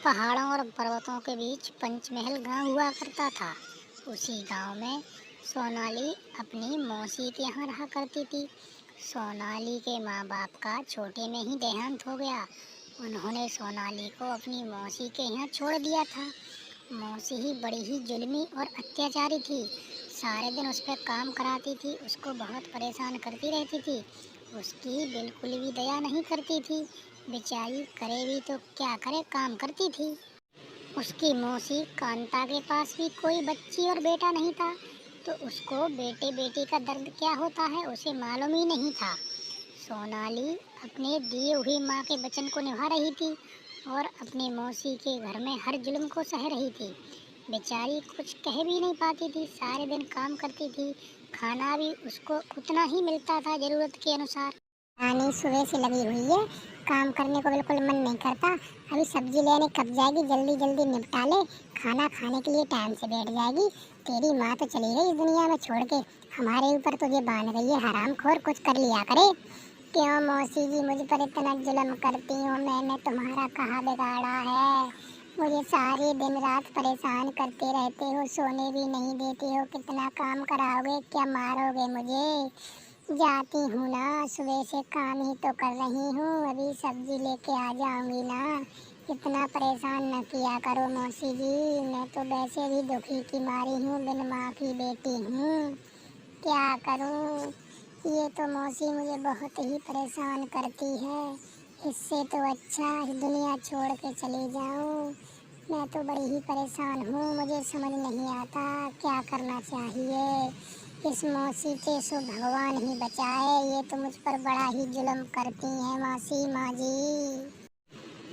पहाड़ों और पर्वतों के बीच पंचमहल गांव हुआ करता था। उसी गांव में सोनाली अपनी मौसी के यहाँ रहा करती थी। सोनाली के माँ बाप का छोटे में ही देहांत हो गया। उन्होंने सोनाली को अपनी मौसी के यहाँ छोड़ दिया था। मौसी ही बड़ी ही जुल्मी और अत्याचारी थी। सारे दिन उस पर काम कराती थी, उसको बहुत परेशान करती रहती थी। उसकी बिल्कुल भी दया नहीं करती थी। बेचारी करे भी तो क्या करे, काम करती थी। उसकी मौसी कांता के पास भी कोई बच्ची और बेटा नहीं था, तो उसको बेटे बेटी का दर्द क्या होता है उसे मालूम ही नहीं था। सोनाली अपने दिए हुए माँ के वचन को निभा रही थी और अपने मौसी के घर में हर जुल्म को सह रही थी। बेचारी कुछ कह भी नहीं पाती थी, सारे दिन काम करती थी। खाना भी उसको उतना ही मिलता था ज़रूरत के अनुसार। रानी सुबह से लगी हुई है, काम करने को बिल्कुल मन नहीं करता। अभी सब्जी लेने कब जाएगी, जल्दी जल्दी निपटा ले, खाना खाने के लिए टाइम से बैठ जाएगी। तेरी माँ तो चली गई इस दुनिया में छोड़ के, हमारे ऊपर तुझे बांध गई है हरामखोर, कुछ कर लिया करे। क्यों मौसी जी मुझ पर इतना जुल्म करती हो? मैंने तुम्हारा कहाँ बिगाड़ा है? मुझे सारे दिन रात परेशान करते रहते हो, सोने भी नहीं देते हो। कितना काम कराओगे, क्या मारोगे मुझे? जाती हूँ ना, सुबह से काम ही तो कर रही हूँ, अभी सब्जी लेके आ जाऊंगी ना। इतना परेशान न किया करो मौसी जी, मैं तो वैसे भी दुखी की मारी हूँ, बिन माँ की बेटी हूँ। क्या करूँ? ये तो मौसी मुझे बहुत ही परेशान करती है। इससे तो अच्छा दुनिया छोड़ के चली जाऊँ। मैं तो बड़ी ही परेशान हूँ, मुझे समझ नहीं आता क्या करना चाहिए। इस मौसी के सो भगवान ही बचाए, ये तो मुझ पर बड़ा ही जुल्म करती हैं मौसी माँ जी।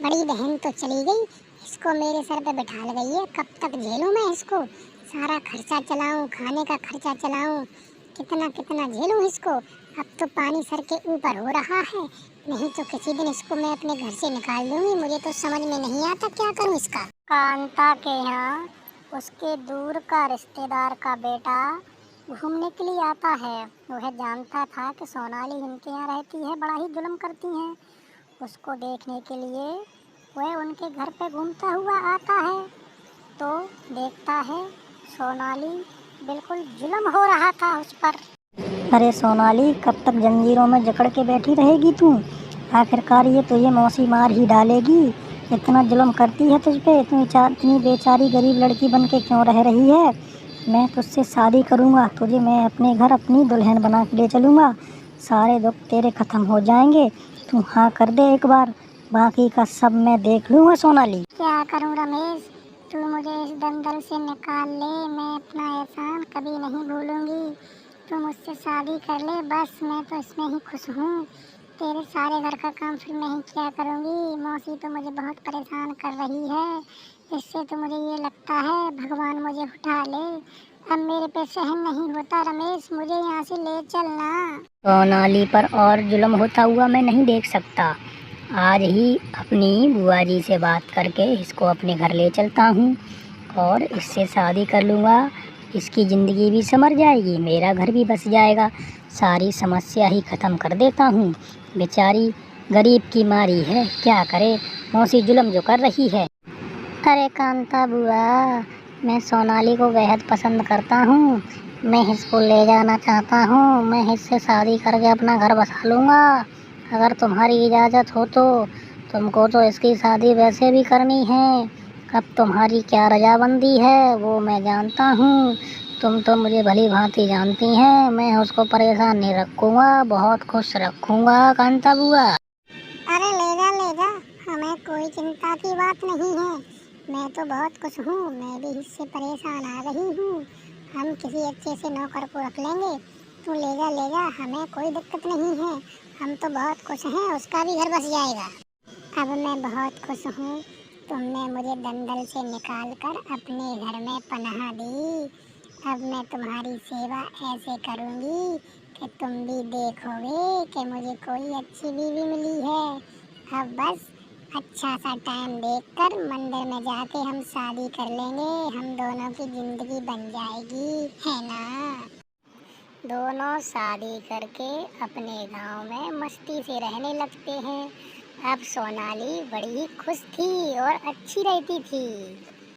बड़ी बहन तो चली गई, इसको मेरे सर पे बिठा गई है। कब तक झेलूं मैं इसको? सारा खर्चा चलाऊं, खाने का खर्चा चलाऊं, कितना कितना झेलूं इसको। अब तो पानी सर के ऊपर हो रहा है, नहीं तो किसी दिन इसको मैं अपने घर से निकाल दूंगी। मुझे तो समझ में नहीं आता क्या करूं इसका। कांता के यहाँ उसके दूर का रिश्तेदार का बेटा घूमने के लिए आता है। वह जानता था कि सोनाली इनके यहाँ रहती है, बड़ा ही जुल्म करती हैं। उसको देखने के लिए वह उनके घर पे घूमता हुआ आता है, तो देखता है सोनाली बिल्कुल जुल्म हो रहा था उस पर। अरे सोनाली, कब तक जंजीरों में जकड़ के बैठी रहेगी तू? आखिरकार ये तो ये मौसी मार ही डालेगी। इतना जुल्म करती है तुझ पे, इतनी बेचारी गरीब लड़की बन के क्यों रह रही है? मैं तुझसे शादी करूँगा, तुझे मैं अपने घर अपनी दुल्हन बना के ले चलूँगा। सारे दुख तेरे ख़त्म हो जाएंगे। तू हाँ कर दे एक बार, बाकी का सब मैं देख लूँगा सोनाली। क्या करूँ रमेश, तू मुझे इस दलदल से निकाल ले, मैं अपना एहसान कभी नहीं भूलूंगी। तू मुझसे शादी कर ले बस, मैं तो इसमें ही खुश हूँ। तेरे सारे घर का काम फिर मैं ही क्या करूँगी। मौसी तो मुझे बहुत परेशान कर रही है, इससे तो मुझे ये लगता है भगवान मुझे उठा ले। अब मेरे पे सहन नहीं होता रमेश, मुझे यहाँ से ले चलना। सोनाली पर और जुल्म होता हुआ मैं नहीं देख सकता। आज ही अपनी बुआ जी से बात करके इसको अपने घर ले चलता हूँ और इससे शादी कर लूँगा। इसकी ज़िंदगी भी संवर जाएगी, मेरा घर भी बस जाएगा। सारी समस्या ही ख़त्म कर देता हूँ। बेचारी गरीब की मारी है, क्या करे, मौसी जुल्म जो कर रही है। अरे कांता बुआ, मैं सोनाली को बेहद पसंद करता हूँ, मैं इसको ले जाना चाहता हूँ। मैं इससे शादी करके अपना घर बसा लूँगा, अगर तुम्हारी इजाज़त हो तो। तुमको तो इसकी शादी वैसे भी करनी है, अब तुम्हारी क्या रजामंदी है वो मैं जानता हूँ। तुम तो मुझे भली भांति जानती हैं, मैं उसको परेशान नहीं रखूँगा, बहुत खुश रखूँगा कांता बुआ। अरे ले जा, हमें कोई चिंता की बात नहीं है। मैं तो बहुत खुश हूँ, मैं भी इससे परेशान आ रही हूँ। हम किसी अच्छे से नौकर को रख लेंगे, तू ले जा, हमें कोई दिक्कत नहीं है। हम तो बहुत खुश हैं, उसका भी घर बस जाएगा। अब मैं बहुत खुश हूँ, तुमने मुझे दलदल से निकाल कर अपने घर में पनाह दी। अब मैं तुम्हारी सेवा ऐसे करूँगी कि तुम भी देखोगे कि मुझे कोई अच्छी बीवी मिली है। अब बस अच्छा सा टाइम देखकर मंदिर में जाके हम शादी कर लेंगे, हम दोनों की जिंदगी बन जाएगी, है ना? दोनों शादी करके अपने गांव में मस्ती से रहने लगते हैं अब सोनाली बड़ी ही खुश थी और अच्छी रहती थी।